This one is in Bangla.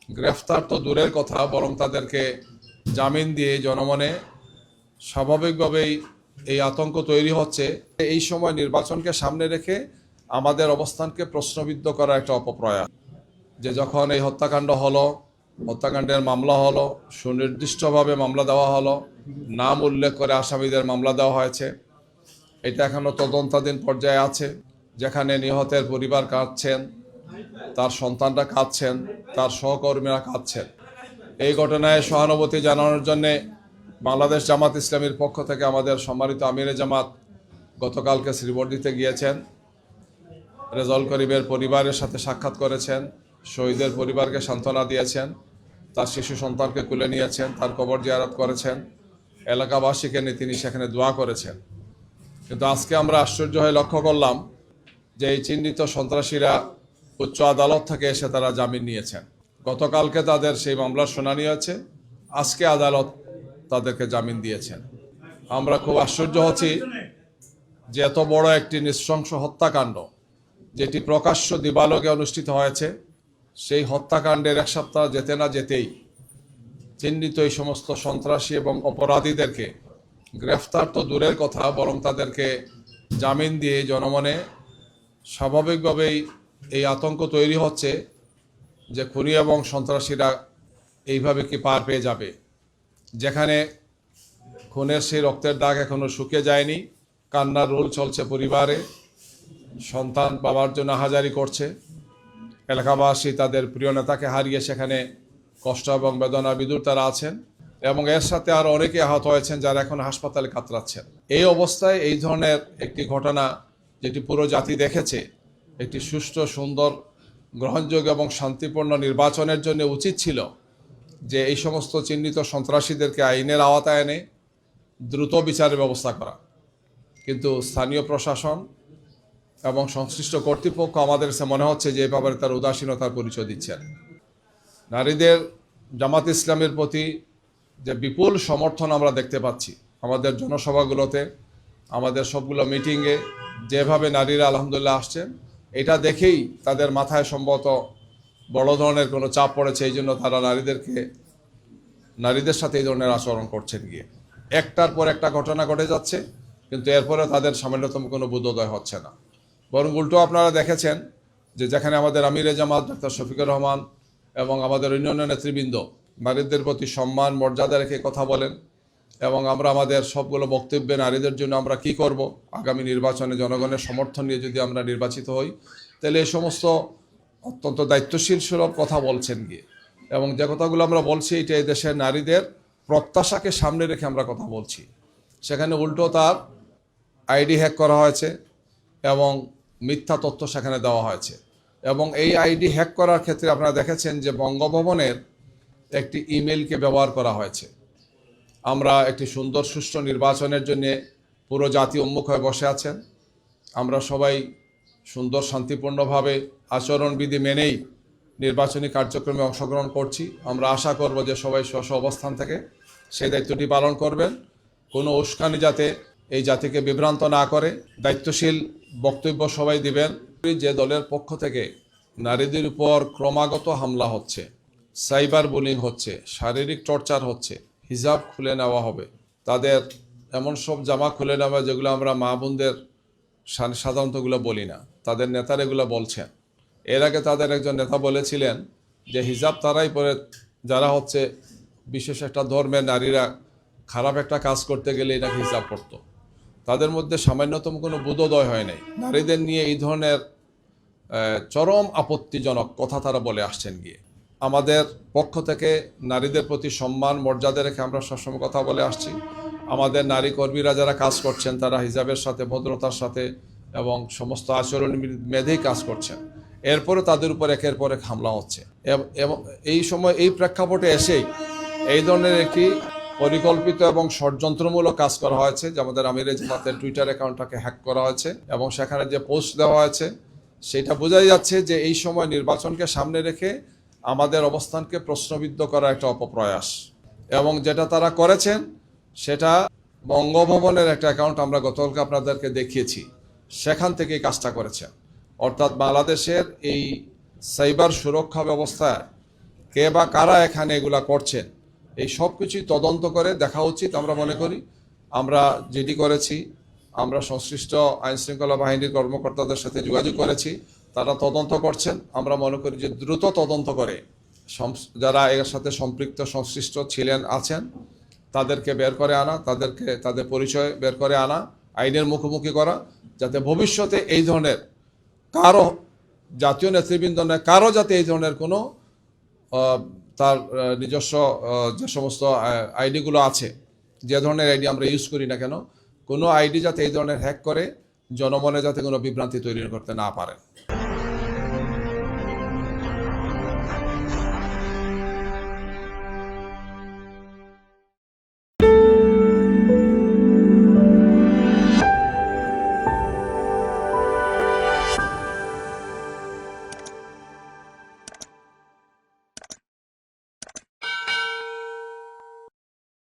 গ্রেফতার তো দূরের কথা, বরং তাদেরকে জামিন দিয়ে জনমনে স্বাভাবিকভাবেই এই আতঙ্ক তৈরি হচ্ছে। এই সময় নির্বাচনকে সামনে রেখে আমাদের অবস্থানকে প্রশ্নবিদ্ধ করা একটা অপপ্রয়াস, যে যখন এই হত্যাকাণ্ড হলো, হত্যাকাণ্ডের মামলা হলো, সুনির্দিষ্টভাবে মামলা দেওয়া হলো, নাম উল্লেখ করে আসামিদের মামলা দেওয়া হয়েছে, এটা এখনো তদন্তাধীন পর্যায়ে আছে। যেখানে নিহতের পরিবার কাঁদছেন, তার সন্তানরা কাঁদছেন, তার সহকর্মীরা কাঁদছেন। এই ঘটনায় সহানুভূতি জানানোর জন্যে বাংলাদেশ জামাত ইসলামীর পক্ষ থেকে আমাদের সম্মানিত আমিরে জামাত গতকালকে শ্রীবর্দীতে গিয়েছেন, রেজাউল করিমের পরিবারের সাথে সাক্ষাৎ করেছেন, শহীদের পরিবারকে সান্ত্বনা দিয়েছেন, তার শিশু সন্তানকে তুলে নিয়েছেন, তার কবর জিয়ারত করেছেন, এলাকাবাসীকে নিয়ে তিনি সেখানে দোয়া করেছেন। কিন্তু আজকে আমরা আশ্চর্য হয়ে লক্ষ্য করলাম যে এই চিহ্নিত সন্ত্রাসীরা উচ্চ আদালত থেকে এসে তারা জামিন নিয়েছেন। গতকালকে তাদের সেই মামলার শুনানি হয়েছে, আজকে আদালত তাদেরকে জামিন দিয়েছেন। আমরা খুব আশ্চর্য হচ্ছি যে এত বড় একটি নৃশংস হত্যাকাণ্ড, যেটি প্রকাশ্য দিবালোকে অনুষ্ঠিত হয়েছে, সেই হত্যাকাণ্ডের এক সপ্তাহ যেতে না যেতেই চিহ্নিত এই সমস্ত সন্ত্রাসী এবং অপরাধীদেরকে গ্রেফতার তো দূরের কথা, বরং তাদেরকে জামিন দিয়ে জনমনে স্বাভাবিকভাবেই এই আতঙ্ক তৈরি হচ্ছে যে খুনি এবং সন্ত্রাসীরা এইভাবে কি পার পেয়ে যাবে। যেখানে খুনের সেই রক্তের দাগ এখনো শুকিয়ে যায়নি, কান্নার রোল চলছে পরিবারে, সন্তান বাবার জন্য হাজারি করছে, এলাকাবাসী তাদের প্রিয় নেতাকে হারিয়ে সেখানে কষ্ট এবং বেদনা বিদুর তারা আছেন, এবং এর সাথে আরও অনেকে আহত হয়েছেন যারা এখন হাসপাতালে কাতরাচ্ছেন। এই অবস্থায় এই ধরনের একটি ঘটনা, যেটি পুরো জাতি দেখেছে, একটি সুষ্ঠু, সুন্দর, গ্রহণযোগ্য এবং শান্তিপূর্ণ নির্বাচনের জন্য উচিত ছিল যে এই সমস্ত চিহ্নিত সন্ত্রাসীদেরকে আইনের আওতায় এনে দ্রুত বিচারের ব্যবস্থা করা। কিন্তু স্থানীয় প্রশাসন এবং সংশ্লিষ্ট কর্তৃপক্ষ আমাদের কাছে মনে হচ্ছে যে এই ব্যাপারে তার উদাসীনতার পরিচয় দিচ্ছেন। নারীদের জামাত ইসলামের প্রতি যে বিপুল সমর্থন আমরা দেখতে পাচ্ছি, আমাদের জনসভাগুলোতে, আমাদের সবগুলো মিটিংয়ে যেভাবে নারীরা আলহামদুলিল্লাহ আসছেন, এটা দেখেই তাদের মাথায় সম্ভবত বড় ধরনের কোনো চাপ পড়েছে, এই জন্য তারা নারীদের সাথে এই ধরনের আচরণ করছেন গিয়ে। একটার পর একটা ঘটনা ঘটে যাচ্ছে, কিন্তু এরপরে তাদের সামান্যতম কোনো বোধোদয় হচ্ছে না। বরং উল্টো আপনারা দেখেছেন যে যেখানে আমাদের আমিরে জামাত ডক্টর শফিকুর রহমান এবং আমাদের অন্যান্য নেতৃবৃন্দ নারীদের প্রতি সম্মান মর্যাদা রেখে কথা বলেন, এবং আমরা আমাদের সবগুলো বক্তব্যে নারীদের জন্য আমরা কি করব, আগামী নির্বাচনে জনগণের সমর্থন নিয়ে যদি আমরা নির্বাচিত হই, তাহলে এই সমস্ত অত্যন্ত দায়িত্বশীল সুলভ কথা বলছেন গিয়ে। এবং যে কথাগুলো আমরা বলছি, এটা এই দেশের নারীদের প্রত্যাশাকে সামনে রেখে আমরা কথা বলছি। সেখানে উল্টো তার আইডি হ্যাক করা হয়েছে এবং মিথ্যা তথ্য সেখানে দেওয়া হয়েছে। এবং এই আইডি হ্যাক করার ক্ষেত্রে আপনারা দেখেছেন যে বঙ্গভবনের একটি ইমেলকে ব্যবহার করা হয়েছে। আমরা একটি সুন্দর সুষ্ঠু নির্বাচনের জন্য পুরো জাতি উন্মুখ হয়ে বসে আছেন। আমরা সবাই সুন্দর শান্তিপূর্ণভাবে আচরণবিধি মেনেই নির্বাচনী কার্যক্রমে অংশগ্রহণ করছি। আমরা আশা করব যে সবাই স্ব অবস্থান থেকে সেই দায়িত্বটি পালন করবেন। কোনো উস্কানি যাতে এই জাতিকে বিভ্রান্ত না করে, দায়িত্বশীল বক্তব্য সবাই দিবেন। যে দলের পক্ষ থেকে নারীদের উপর ক্রমাগত হামলা হচ্ছে, সাইবার বুলিং হচ্ছে, শারীরিক টর্চার হচ্ছে, হিজাব খুলে নেওয়া হবে, তাদের এমন সব জামা খুলে নেওয়া যেগুলো আমরা মা বোনদের সাধারণতগুলো বলি না, তাদের নেতারা এগুলো বলছেন। এর আগে তাদের একজন নেতা বলেছিলেন যে হিজাব তারাই পরে যারা হচ্ছে বিশেষ একটা ধর্মের নারীরা খারাপ একটা কাজ করতে গেলে নাকি হিজাব পড়তো। তাদের মধ্যে সামান্যতম কোনো বোধোদয় হয় নাই। নারীদের নিয়ে এই ধরনের চরম আপত্তিজনক কথা তারা বলে আসছেন গিয়ে। আমাদের পক্ষ থেকে নারীদের প্রতি সম্মান মর্যাদা রেখে আমরা সবসময় কথা বলে আসছি। আমাদের নারী কর্মীরা যারা কাজ করছেন, তারা হিজাবের সাথে, ভদ্রতার সাথে এবং সমস্ত আচরণ মেধেই কাজ করছেন। এরপরে তাদের উপর একের পর এক হামলা হচ্ছে, এবং এই সময় এই প্রেক্ষাপটে এসেই এই ধরনের একটি পরিকল্পিত এবং ষড়যন্ত্রমূলক কাজ করা হয়েছে, যে আমাদের আমিরে জামাতের টুইটার অ্যাকাউন্টটাকে হ্যাক করা হয়েছে, এবং সেখানে যে পোস্ট দেওয়া হয়েছে সেটা বোঝাই যাচ্ছে যে এই সময় নির্বাচনকে সামনে রেখে আমাদের অবস্থানকে প্রশ্নবিদ্ধ করা একটা অপপ্রয়াস। এবং যেটা তারা করেছেন সেটা বঙ্গভবনের একটা অ্যাকাউন্ট আমরা গতকালকে আপনাদেরকে দেখিয়েছি, সেখান থেকে কাজটা করেছেন। অর্থাৎ বাংলাদেশের এই সাইবার সুরক্ষা ব্যবস্থায় কে বা কারা এখানে এগুলা করছেন, এই সব কিছুই তদন্ত করে দেখা উচিত। আমরা মনে করি আমরা যেটি করেছি, আমরা সংশ্লিষ্ট আইনশৃঙ্খলা বাহিনীর কর্মকর্তাদের সাথে যোগাযোগ করেছি, তারা তদন্ত করছেন। আমরা মনে করি যে দ্রুত তদন্ত করে যারা এর সাথে সম্পৃক্ত সংশ্লিষ্ট আছেন তাদেরকে বের করে আনা, তাদের পরিচয় বের করে আনা, আইনের মুখোমুখি করা, যাতে ভবিষ্যতে এই ধরনের কারো, জাতীয় নেতৃবৃন্দ নয় কারো, যাতে এই ধরনের কোনো তার নিজস্ব যে সমস্ত আইডিগুলো আছে, যে ধরনের আইডি আমরা ইউজ করি না কেন, কোনো আইডি যাতে এই ধরনের হ্যাক করে জনমনে যাতে কোনো বিভ্রান্তি তৈরি করতে না পারে।